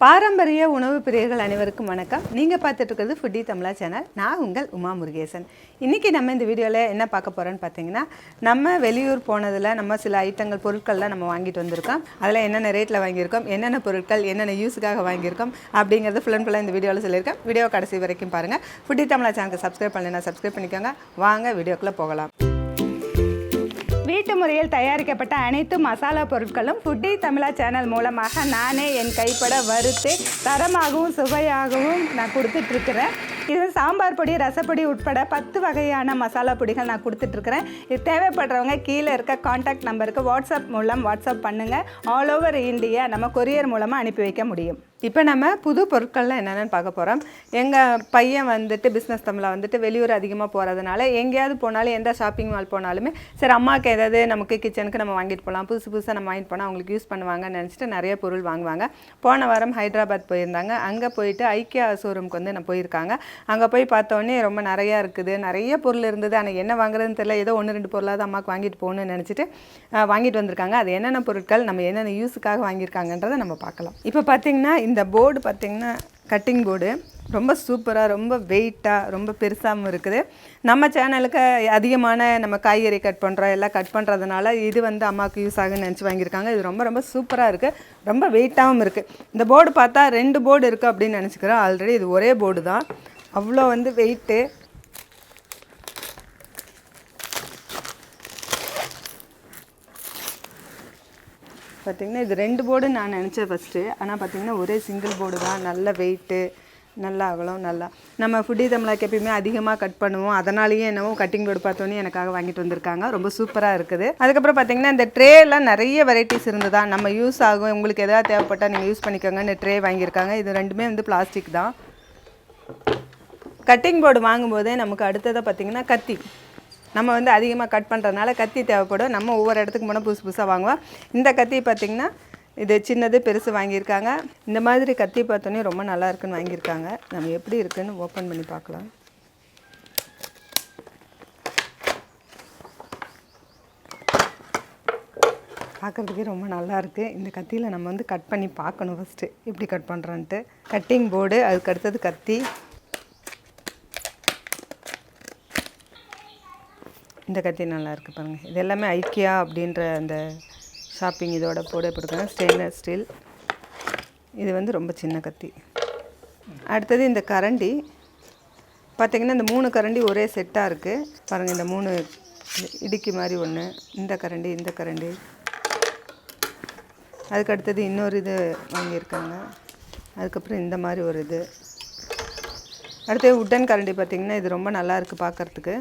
பாரம்பரிய உணவு பிரியர்கள் அனைவருக்கும் வணக்கம். நீங்கள் பார்த்துட்டு இருக்கிறது ஃபுட்டி தமிழா சேனல். நான் உங்கள் உமா முருகேசன். இன்றைக்கி நம்ம இந்த வீடியோவில் என்ன பார்க்க போகிறோன்னு பார்த்தீங்கன்னா, நம்ம வெளியூர் போனதில் நம்ம சில ஐட்டங்கள் பொருட்கள்லாம் நம்ம வாங்கிட்டு வந்திருக்கோம். அதில் என்னென்ன ரேட்டில் வாங்கியிருக்கோம், என்னென்ன பொருட்கள் என்னென்ன யூஸுக்காக வாங்கியிருக்கோம் அப்படிங்கிறது ஃபுல்லாக இந்த வீடியோவில் சொல்லியிருக்கேன். வீடியோ கடைசி வரைக்கும் பாருங்கள். ஃபுட்டி தமிழா சேனலுக்கு சப்ஸ்கிரைப் பண்ணலைன்னா சப்ஸ்கிரைப் பண்ணிக்கோங்க. வாங்க வீடியோக்குள்ளே போகலாம். வீட்டு முறையில் தயாரிக்கப்பட்ட அனைத்து மசாலா பொருட்களும் ஃபுட்டி தமிழா சேனல் மூலமாக நானே என் கைப்பட வறுத்து தரமாகவும் சுவையாகவும் நான் கொடுத்துட்ருக்கிறேன். இது சாம்பார் பொடி, ரசப்பொடி உட்பட 10 வகையான மசாலா பொடிகள் நான் கொடுத்துட்ருக்குறேன். இது தேவைப்படுறவங்க கீழே இருக்க காண்டாக்ட் நம்பருக்கு வாட்ஸ்அப் மூலம் வாட்ஸ்அப் பண்ணுங்கள். ஆல் ஓவர் இந்தியா நம்ம கொரியர் மூலமாக அனுப்பி வைக்க முடியும். இப்போ நம்ம புது பொருட்கள்லாம் என்னென்னு பார்க்க போகிறோம். எங்கள் பையன் வந்துட்டு பிஸ்னஸ் தமிழில் வந்துட்டு வெளியூர் அதிகமாக போகிறதுனால எங்கேயாவது போனாலும் எந்த ஷாப்பிங் மால் போனாலுமே சரி அம்மாவுக்கு ஏதாவது நமக்கு கிச்சனுக்கு நம்ம வாங்கிட்டு போகலாம், புதுசாக நம்ம வாங்கிட்டு போனால் அவங்களுக்கு யூஸ் பண்ணுவாங்கன்னு நினச்சிட்டு நிறைய பொருள் வாங்குவாங்க. போன வாரம் ஹைதராபாத் போயிருந்தாங்க. அங்கே போயிட்டு ஐக்கியா ஷோரூமுக்கு வந்து நான் போயிருக்காங்க. அங்கே போய் பார்த்தோன்னே ரொம்ப நிறையா இருக்குது, நிறைய பொருள் இருந்தது. ஆனால் என்ன வாங்குறதுன்னு தெரியல, ஏதோ 1-2 பொருளாவது அம்மாவுக்கு வாங்கிட்டு போகணுன்னு நினச்சிட்டு வாங்கிட்டு வந்திருக்காங்க. அது என்னென்ன பொருட்கள், நம்ம என்னென்ன யூஸுக்காக வாங்கியிருக்காங்கன்றதை நம்ம பார்க்கலாம். இப்போ பார்த்திங்கன்னா இந்த போர்டு பார்த்திங்கன்னா கட்டிங் போர்டு ரொம்ப சூப்பராக, ரொம்ப வெயிட்டாக, ரொம்ப பெருசாகவும் இருக்குது. நம்ம சேனலுக்கு அதிகமான நம்ம காய்கறி கட் பண்ணுறோம், எல்லாம் கட் பண்ணுறதுனால இது வந்து அம்மாவுக்கு யூஸ் ஆகுன்னு நினச்சி வாங்கியிருக்காங்க. இது ரொம்ப ரொம்ப சூப்பராக இருக்குது, ரொம்ப வெயிட்டாகவும் இருக்குது. இந்த போர்டு பார்த்தா 2 போர்டு இருக்குது அப்படின்னு நினச்சிக்கிறோம். ஆல்ரெடி இது ஒரே போர்டு தான், அவ்வளோ வந்து வெயிட்டு. பார்த்திங்கன்னா இது 2 போர்டு நான் நினச்சேன் ஃபஸ்ட்டு. ஆனால் பார்த்திங்கன்னா ஒரே சிங்கிள் போர்டு தான். நல்ல வெயிட்டு, நல்லா அகலம், நல்லா நம்ம ஃபுட்டி தமிழாக்கு எப்பயுமே அதிகமாக கட் பண்ணுவோம். அதனாலேயே என்னவோ கட்டிங் போர்டு பார்த்தோன்னே எனக்காக வாங்கிட்டு வந்திருக்காங்க. ரொம்ப சூப்பராக இருக்குது. அதுக்கப்புறம் பார்த்திங்கன்னா இந்த ட்ரேலாம் நிறைய வெரைட்டிஸ் இருந்ததா, நம்ம யூஸ் ஆகும், உங்களுக்கு எதாவது தேவைப்பட்டால் நீங்கள் யூஸ் பண்ணிக்கோங்க. இந்த ட்ரே வாங்கியிருக்காங்க. இது 2மே வந்து பிளாஸ்டிக் தான். கட்டிங் போர்டு வாங்கும்போதே நமக்கு அடுத்ததாக பார்த்திங்கன்னா கத்தி, நம்ம வந்து அதிகமாக கட் பண்ணுறதுனால கத்தி தேவைப்படும். நம்ம ஒவ்வொரு இடத்துக்கு போனால் புதுசாக வாங்குவோம். இந்த கத்தி பார்த்திங்கன்னா இது சின்னது பெருசு வாங்கியிருக்காங்க. இந்த மாதிரி கத்தி பார்த்தோன்னே ரொம்ப நல்லா இருக்குன்னு வாங்கியிருக்காங்க. நம்ம எப்படி இருக்குன்னு ஓப்பன் பண்ணி பார்க்கலாம். பார்க்குறதுக்கே ரொம்ப நல்லா இருக்குது. இந்த கத்தியில் நம்ம வந்து கட் பண்ணி பார்க்கணும் ஃபஸ்ட்டு எப்படி கட் பண்ணுறோன்ட்டு. கட்டிங் போர்டு, அதுக்கு அடுத்தது கத்தி. இந்த கத்தி நல்லா இருக்குது பாருங்கள். இது எல்லாமே ஐக்கியா அப்படின்ற அந்த ஷாப்பிங் இதோட போடப்படுறாங்க. Stainless steel. இது வந்து ரொம்ப சின்ன கத்தி. அடுத்தது இந்த கரண்டி பார்த்திங்கன்னா இந்த 3 கரண்டி ஒரே செட்டாக இருக்குது பாருங்கள். இந்த 3 இடுக்கி மாதிரி ஒன்று, இந்த கரண்டி, இந்த கரண்டி. அதுக்கு அடுத்தது இன்னொரு இது வாங்கியிருக்காங்க. அதுக்கப்புறம் இந்த மாதிரி ஒரு இது. அடுத்தது உட்டன் கரண்டி பார்த்திங்கன்னா இது ரொம்ப நல்லா இருக்குது பார்க்குறதுக்கு.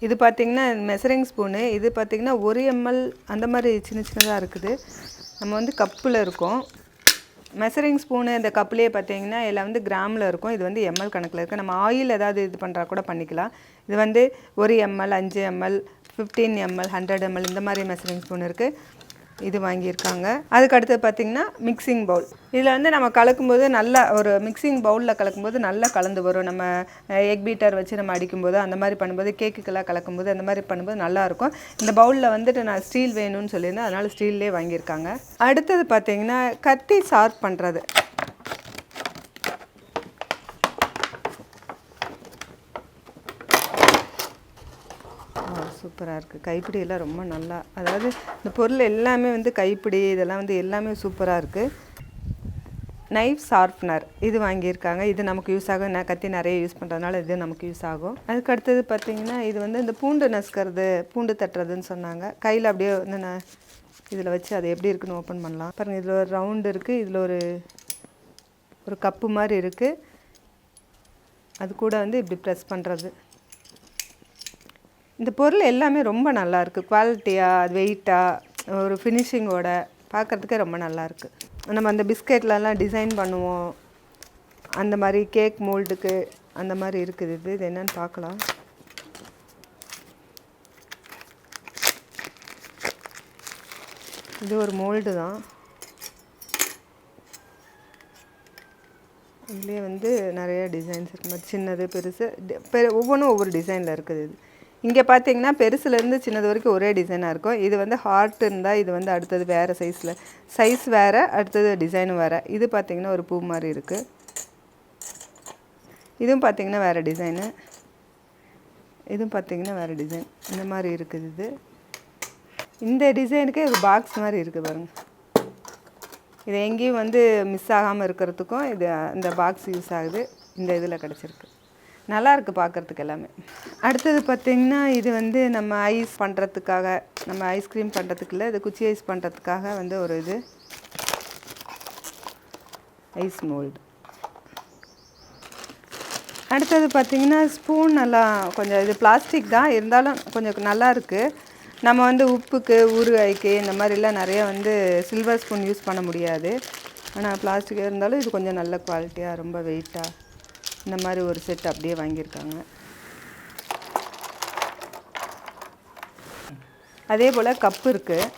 இது பார்த்திங்கன்னா மெஷரிங் ஸ்பூனு. இது பார்த்திங்கன்னா 1 ml அந்த மாதிரி சின்னதாக இருக்குது. நம்ம வந்து கப்பில் இருக்கும். மெஷரிங் ஸ்பூனு இந்த கப்புலேயே பார்த்திங்கன்னா எல்லாம் வந்து கிராமில் இருக்கும். இது வந்து ml கணக்கில் இருக்குது. நம்ம ஆயில் ஏதாவது இது பண்ணுறா கூட பண்ணிக்கலாம். இது வந்து 1 ml, 5 ml, 15 ml, 100 ml இந்த மாதிரி மெஷரிங் ஸ்பூன் இருக்குது. இது வாங்கியிருக்காங்க. அதுக்கு அடுத்து பார்த்திங்கன்னா மிக்சிங் பவுல். இதில் வந்து நம்ம கலக்கும்போது நல்லா ஒரு மிக்சிங் பவுலில் கலக்கும்போது நல்லா கலந்து வரும். நம்ம எக் பீட்டர் வச்சு நம்ம அடிக்கும்போது அந்த மாதிரி பண்ணும்போது, கேக்குக்கெல்லாம் கலக்கும்போது அந்த மாதிரி பண்ணும்போது நல்லாயிருக்கும். இந்த பவுலில் வந்துட்டு நான் ஸ்டீல் வேணும்னு சொல்லியிருந்தேன், அதனால் ஸ்டீல்லே வாங்கியிருக்காங்க. அடுத்தது பார்த்திங்கன்னா கத்தி ஷார்ப் பண்ணுறது. சூப்பராக இருக்குது. கைப்பிடியெல்லாம் ரொம்ப நல்லா, அதாவது இந்த பொருள் எல்லாமே வந்து கைப்பிடி இதெல்லாம் வந்து எல்லாமே சூப்பராக இருக்குது. நைஃப் ஷார்ப்னர் இது வாங்கியிருக்காங்க. இது நமக்கு யூஸ் ஆகும். நான் கத்தி நிறைய யூஸ் பண்ணுறதுனால இது நமக்கு யூஸ் ஆகும். அதுக்கு அடுத்தது பார்த்திங்கன்னா இது வந்து இந்த பூண்டு நசுக்கிறது, பூண்டு தட்டுறதுன்னு சொன்னாங்க. கையில் அப்படியே வந்து நான் இதில் வச்சு அது எப்படி இருக்குன்னு ஓப்பன் பண்ணலாம் பாருங்கள். இதில் ஒரு ரவுண்டு இருக்குது, இதில் ஒரு கப்பு மாதிரி இருக்குது. அது கூட வந்து இப்படி ப்ரெஸ் பண்ணுறது. இந்த பொருள் எல்லாமே ரொம்ப நல்லா இருக்குது. குவாலிட்டியாக, வெயிட்டாக, ஒரு ஃபினிஷிங்கோட பார்க்குறதுக்கே ரொம்ப நல்லாயிருக்கு. நம்ம அந்த பிஸ்கெட்லலாம் டிசைன் பண்ணுவோம், அந்த மாதிரி கேக் மோல்டுக்கு அந்த மாதிரி இருக்குது. இது என்னென்னு பார்க்கலாம். இது ஒரு மோல்டு தான். இதுலேயே வந்து நிறைய டிசைன்ஸ் இருக்குது. சின்னது பெருசு ஒவ்வொன்றும் ஒவ்வொரு டிசைனில் இருக்குது. இங்கே பார்த்தீங்கன்னா பெருசுலேருந்து சின்னது வரைக்கும் ஒரே டிசைனாக இருக்கும். இது வந்து ஹார்ட் இருந்தால் இது வந்து அடுத்தது வேறு சைஸ் வேறு, அடுத்தது டிசைனும் வேறு. இது பார்த்திங்கன்னா ஒரு பூ மாதிரி இருக்குது. இதுவும் பார்த்திங்கன்னா வேறு டிசைனு. இதுவும் பார்த்திங்கன்னா வேறு டிசைன். இந்த மாதிரி இருக்குது. இது இந்த டிசைனுக்கே ஒரு பாக்ஸ் மாதிரி இருக்குது பாருங்கள். இது எங்கேயும் வந்து மிஸ் ஆகாமல் இருக்கிறதுக்கும் இது இந்த பாக்ஸ் யூஸ் ஆகுது. இந்த இதில் கிடச்சிருக்கு. நல்லாயிருக்கு பார்க்குறதுக்கு எல்லாமே. அடுத்தது பார்த்திங்கன்னா இது வந்து நம்ம ஐஸ் பண்ணுறதுக்காக, நம்ம ஐஸ்கிரீம் பண்ணுறதுக்கு இல்லை, இது குச்சி ஐஸ் பண்ணுறதுக்காக வந்து ஒரு இது ஐஸ் மோல்டு. அடுத்தது பார்த்திங்கன்னா ஸ்பூன் நல்லா கொஞ்சம் இது பிளாஸ்டிக் தான் இருந்தாலும் கொஞ்சம் நல்லா இருக்குது. நம்ம வந்து உப்புக்கு ஊறுகாய்க்கு இந்த மாதிரிலாம் நிறைய வந்து சில்வர் ஸ்பூன் யூஸ் பண்ண முடியாது. ஆனால் பிளாஸ்டிக்காக இருந்தாலும் இது கொஞ்சம் நல்ல குவாலிட்டியாக ரொம்ப வெயிட்டாக இந்த மாதிரி ஒரு செட் அப்படியே வாங்கியிருக்காங்க. அதே போல் கப்பு இருக்குது.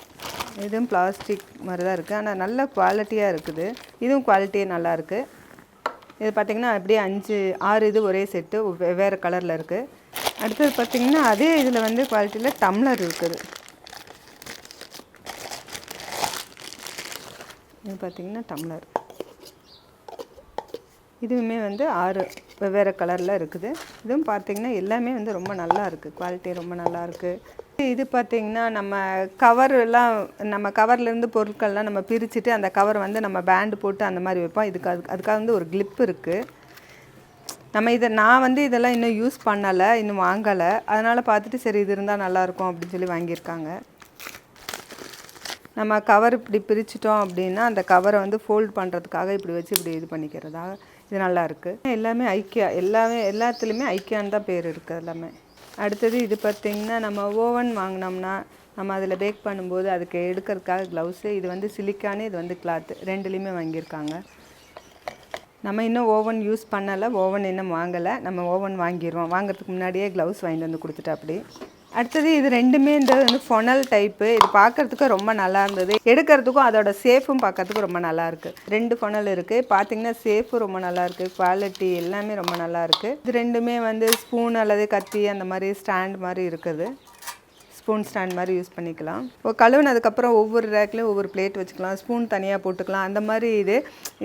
இதுவும் பிளாஸ்டிக் மாதிரி தான் இருக்குது, ஆனால் நல்ல குவாலிட்டியாக இருக்குது. இதுவும் குவாலிட்டியே நல்லாயிருக்கு. இது பார்த்திங்கன்னா அப்படியே 5-6 இது ஒரே செட்டு வேறு கலரில் இருக்குது. அடுத்தது பார்த்திங்கன்னா அதே இதில் வந்து குவாலிட்டியில் டம்ளர் இருக்குது. இது பார்த்திங்கன்னா டம்ளர். இதுவுமே வந்து 6 வெவ்வேறு கலரில் இருக்குது. இதுவும் பார்த்திங்கன்னா எல்லாமே வந்து ரொம்ப நல்லா இருக்குது. குவாலிட்டி ரொம்ப நல்லாயிருக்கு. இது பார்த்திங்கன்னா நம்ம கவரெல்லாம், நம்ம கவர்லேருந்து பொருட்கள்லாம் நம்ம பிரிச்சுட்டு அந்த கவர் வந்து நம்ம பேண்டு போட்டு அந்த மாதிரி வைப்போம். அதுக்காக வந்து ஒரு கிளிப் இருக்குது. நான் வந்து இதெல்லாம் இன்னும் யூஸ் பண்ணலை, இன்னும் வாங்கலை. அதனால் பார்த்துட்டு சரி இது இருந்தால் நல்லாயிருக்கும் அப்படின்னு சொல்லி வாங்கியிருக்காங்க. நம்ம கவர் இப்படி பிரிச்சிட்டோம் அப்படின்னா அந்த கவரை வந்து ஃபோல்ட் பண்ணுறதுக்காக இப்படி வச்சு இப்படி இது பண்ணிக்கிறதாக இது நல்லாயிருக்கு. எல்லாமே ஐக்கியா, எல்லாத்துலேயுமே ஐக்கியான்னு தான் பேர் இருக்குது எல்லாமே. அடுத்தது இது பார்த்திங்கன்னா நம்ம ஓவன் வாங்கினோம்னா நம்ம அதில் பேக் பண்ணும்போது அதுக்கு எடுக்கிறதுக்காக க்ளவுஸு. இது வந்து சிலிக்கானு, இது வந்து கிளாத்து, ரெண்டுலேயுமே வாங்கியிருக்காங்க. நம்ம இன்னும் ஓவன் யூஸ் பண்ணலை, ஓவன் இன்னும் வாங்கலை. நம்ம ஓவன் வாங்கிடுவோம். வாங்கிறதுக்கு முன்னாடியே க்ளவுஸ் வாங்கிட்டு வந்து கொடுத்துட்டு அப்படி. அடுத்தது இது ரெண்டுமே இந்த வந்து ஃபொனல் டைப்பு. இது பார்க்குறதுக்கு ரொம்ப நல்லா இருந்தது. எடுக்கிறதுக்கும் அதோட சேஃபும் பார்க்குறதுக்கு ரொம்ப நல்லாயிருக்கு. 2 ஃபொனல் இருக்குது. பார்த்திங்கன்னா சேஃபும் ரொம்ப நல்லாயிருக்கு. குவாலிட்டி எல்லாமே ரொம்ப நல்லாயிருக்கு. இது ரெண்டுமே வந்து ஸ்பூன் அல்லது கத்தி அந்த மாதிரி ஸ்டாண்ட் மாதிரி இருக்குது. ஸ்பூன் ஸ்டாண்ட் மாதிரி யூஸ் பண்ணிக்கலாம். கழுவுனதுக்கப்புறம் ஒவ்வொரு ரேக்லேயும் ஒவ்வொரு பிளேட் வச்சுக்கலாம். ஸ்பூன் தனியாக போட்டுக்கலாம். அந்த மாதிரி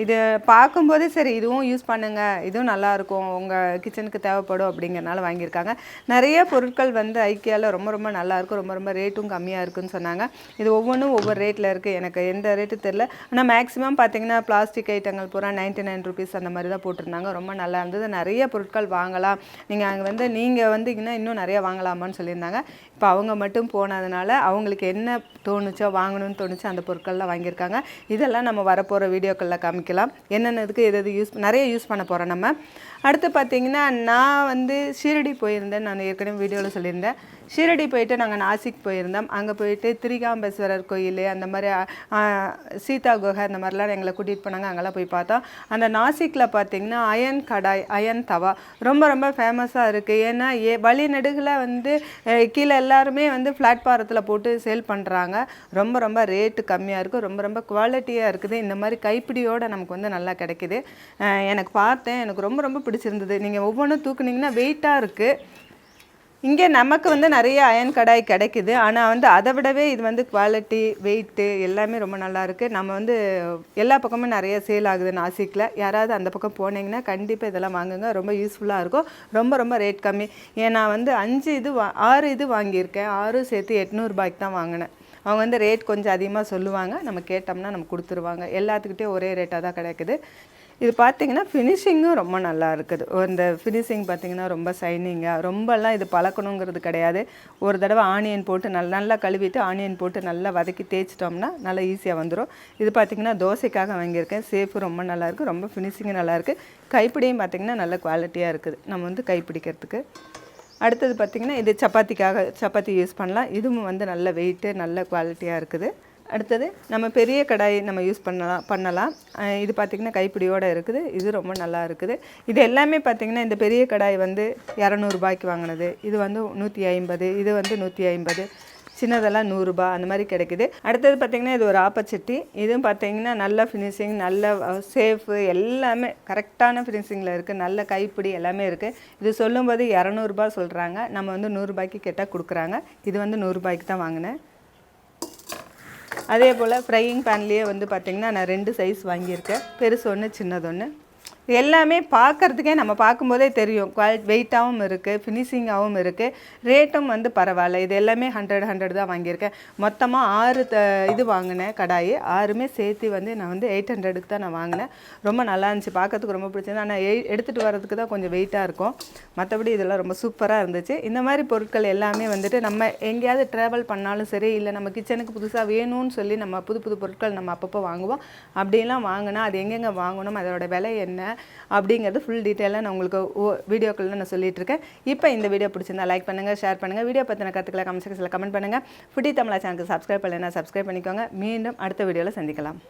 இது பார்க்கும்போதே சரி இதுவும் யூஸ் பண்ணுங்கள், இதுவும் நல்லாயிருக்கும், உங்கள் கிச்சனுக்கு தேவைப்படும் அப்படிங்கிறனால வாங்கியிருக்காங்க. நிறைய பொருட்கள் வந்து ஐக்கியாவில் ரொம்ப ரொம்ப நல்லாயிருக்கும். ரொம்ப ரொம்ப ரேட்டும் கம்மியாக இருக்குதுன்னு சொன்னாங்க. இது ஒவ்வொன்றும் ஒவ்வொரு ரேட்டில் இருக்குது. எனக்கு எந்த ரேட்டு தெரில. ஆனால் மேக்ஸிமம் பார்த்திங்கன்னா பிளாஸ்டிக் ஐட்டங்கள் பூரா 99 ருபீஸ் அந்த மாதிரி தான் போட்டிருந்தாங்க. ரொம்ப நல்லா இருந்தது. நிறைய பொருட்கள் வாங்கலாம். நீங்கள் வந்தீங்கன்னா இன்னும் நிறையா வாங்கலாமான்னு சொல்லியிருந்தாங்க. இப்போ அவங்க மட்டும் போனதுனால அவங்களுக்கு என்ன தோணுச்சோ வாங்கணும்னு தோணுச்சோ அந்த பொருட்கள்லாம் வாங்கியிருக்காங்க. இதெல்லாம் நம்ம வரப்போகிற வீடியோக்களில் காமிக்கலாம். என்னென்னதுக்கு எது நிறைய யூஸ் பண்ண போகிறோம் நம்ம. அடுத்து பார்த்திங்கன்னா நான் வந்து ஷீரடி போயிருந்தேன். நான் ஏற்கனவே வீடியோவில் சொல்லியிருந்தேன். ஷீரடி போயிட்டு நாங்கள் நாசிக் போயிருந்தோம். அங்கே போயிட்டு திரிகாம்பேஸ்வரர் கோயில், அந்த மாதிரி சீதா குகை அந்த மாதிரிலாம் எங்களை கூட்டிகிட்டு போனாங்க. அங்கெல்லாம் போய் பார்த்தோம். அந்த நாசிக்கில் பார்த்திங்கன்னா அயன் கடாய், அயன் தவா ரொம்ப ரொம்ப ஃபேமஸாக இருக்குது. ஏன்னா வழி நெடுகில் வந்து கீழே எல்லாருமே வந்து பிளாட்பாரத்தில் போட்டு சேல் பண்ணுறாங்க. ரொம்ப ரொம்ப ரேட்டு கம்மியாக இருக்குது. ரொம்ப ரொம்ப குவாலிட்டியாக இருக்குது. இந்த மாதிரி கைப்பிடியோடு நமக்கு வந்து நல்லா கிடைக்கிது. எனக்கு பார்த்தேன், எனக்கு ரொம்ப ரொம்ப பிடிச்சிருந்தது. நீங்கள் ஒவ்வொன்றும் தூக்குனிங்கன்னா வெயிட்டாக இருக்குது. இங்கே நமக்கு வந்து நிறைய அயன் கடாய் கிடைக்குது. ஆனால் வந்து அதை விடவே இது வந்து குவாலிட்டி, வெயிட்டு எல்லாமே ரொம்ப நல்லாயிருக்கு. நம்ம வந்து எல்லா பக்கமும் நிறைய சேல் ஆகுது நாசிக்கில். யாராவது அந்த பக்கம் போனீங்கன்னா கண்டிப்பாக இதெல்லாம் வாங்குங்க. ரொம்ப யூஸ்ஃபுல்லாக இருக்கும். ரொம்ப ரொம்ப ரேட் கம்மி. ஏன்னா வந்து 6 இது வாங்கியிருக்கேன். 6 சேர்த்து 800 ரூபாய்க்கு தான் வாங்கினேன். அவங்க வந்து ரேட் கொஞ்சம் அதிகமாக சொல்லுவாங்க. நம்ம கேட்டோம்னா நம்ம கொடுத்துருவாங்க. எல்லாத்துக்கிட்டே ஒரே ரேட்டாக தான் கிடைக்குது. இது பார்த்திங்கன்னா ஃபினிஷிங்கும் ரொம்ப நல்லா இருக்குது. இந்த ஃபினிஷிங் பார்த்திங்கன்னா ரொம்ப ஷைனிங்காக, ரொம்பலாம் இது பழக்கணுங்கிறது கிடையாது. ஒரு தடவை ஆனியன் போட்டு நல்லா கழுவிட்டு ஆனியன் போட்டு நல்லா வதக்கி தேய்ச்சிட்டோம்னா நல்லா ஈஸியாக வந்துடும். இது பார்த்திங்கன்னா தோசைக்காக வாங்கியிருக்கேன். சேஃபு ரொம்ப நல்லாயிருக்கு. ரொம்ப ஃபினிஷிங்கும் நல்லாயிருக்கு. கைப்பிடியும் பார்த்திங்கன்னா நல்ல குவாலிட்டியாக இருக்குது நம்ம வந்து கைப்பிடிக்கிறதுக்கு. அடுத்தது பார்த்திங்கன்னா இது சப்பாத்தி யூஸ் பண்ணலாம். இதுவும் வந்து நல்ல வெயிட்டு, நல்ல குவாலிட்டியாக இருக்குது. அடுத்தது நம்ம பெரிய கடாய் நம்ம யூஸ் பண்ணலாம். இது பார்த்திங்கன்னா கைப்பிடியோடு இருக்குது. இது ரொம்ப நல்லா இருக்குது. இது எல்லாமே பார்த்திங்கன்னா இந்த பெரிய கடாய் வந்து 200 ரூபாய்க்கு வாங்கினது. இது வந்து 150, இது வந்து 150. சின்னதெல்லாம் 100 ரூபாய் அந்த மாதிரி கிடைக்குது. அடுத்தது பார்த்திங்கன்னா இது ஒரு ஆப்பச்சட்டி. இதுவும் பார்த்திங்கன்னா நல்ல ஃபினிஷிங், நல்ல சேஃபு, எல்லாமே கரெக்டான ஃபினிஷிங்கில் இருக்குது. நல்ல கைப்பிடி எல்லாமே இருக்குது. இது சொல்லும்போது 200 ரூபாய் சொல்கிறாங்க. நம்ம வந்து 100 ரூபாய்க்கு கேட்டால் கொடுக்குறாங்க. இது வந்து 100 ரூபாய்க்கு தான் வாங்கினேன். அதே போல் ஃப்ரையிங் பேன்லேயே வந்து பார்த்திங்கன்னா நான் 2 சைஸ் வாங்கியிருக்கேன். பெருசு ஒன்று, சின்னது ஒன்று. எல்லாமே பார்க்குறதுக்கே நம்ம பார்க்கும்போதே தெரியும். வெயிட்டாகவும் இருக்குது, ஃபினிஷிங்காகவும் இருக்குது, ரேட்டும் வந்து பரவாயில்ல. இது எல்லாமே 100 தான் வாங்கியிருக்கேன். மொத்தமாக 6 இது வாங்கினேன் கடாய். 6மே சேர்த்து வந்து நான் வந்து 800க்கு தான் நான் வாங்கினேன். ரொம்ப நல்லா இருந்துச்சு, பார்க்கறதுக்கு ரொம்ப பிடிச்சிருந்தது. ஆனால் எடுத்துகிட்டு வரதுக்கு தான் கொஞ்சம் வெயிட்டாக இருக்கும். மற்றபடி இதெல்லாம் ரொம்ப சூப்பராக இருந்துச்சு. இந்த மாதிரி பொருட்கள் எல்லாமே வந்துட்டு நம்ம எங்கேயாவது ட்ராவல் பண்ணாலும் சரி, இல்லை நம்ம கிச்சனுக்கு புதுசாக வேணும்னு சொல்லி நம்ம புது புது பொருட்கள் நம்ம அப்பப்போ வாங்குவோம். அப்படிலாம் வாங்கினா அது எங்கெங்கே வாங்கணும், அதோட விலை என்ன அப்படிங்கிறது ஃபுல் டீட்டெயிலாக நான் உங்களுக்கு வீடியோக்களில் நான் சொல்லிகிட்ருக்கேன். இப்போ இந்த வீடியோ பிடிச்சிருந்தா லைக் பண்ணுங்கள், ஷேர் பண்ணுங்கள். வீடியோ பற்றின கருத்துக்களை கமெண்ட் செக்ஷனில் கமெண்ட் பண்ணுங்கள். ஃபுட்டி தமிழா சேனலுக்கு சப்ஸ்கிரைப் பண்ணலைன்னா சப்ஸ்கிரைப் பண்ணிக்கோங்க. மீண்டும் அடுத்த வீடியோவில் சந்திக்கலாம்.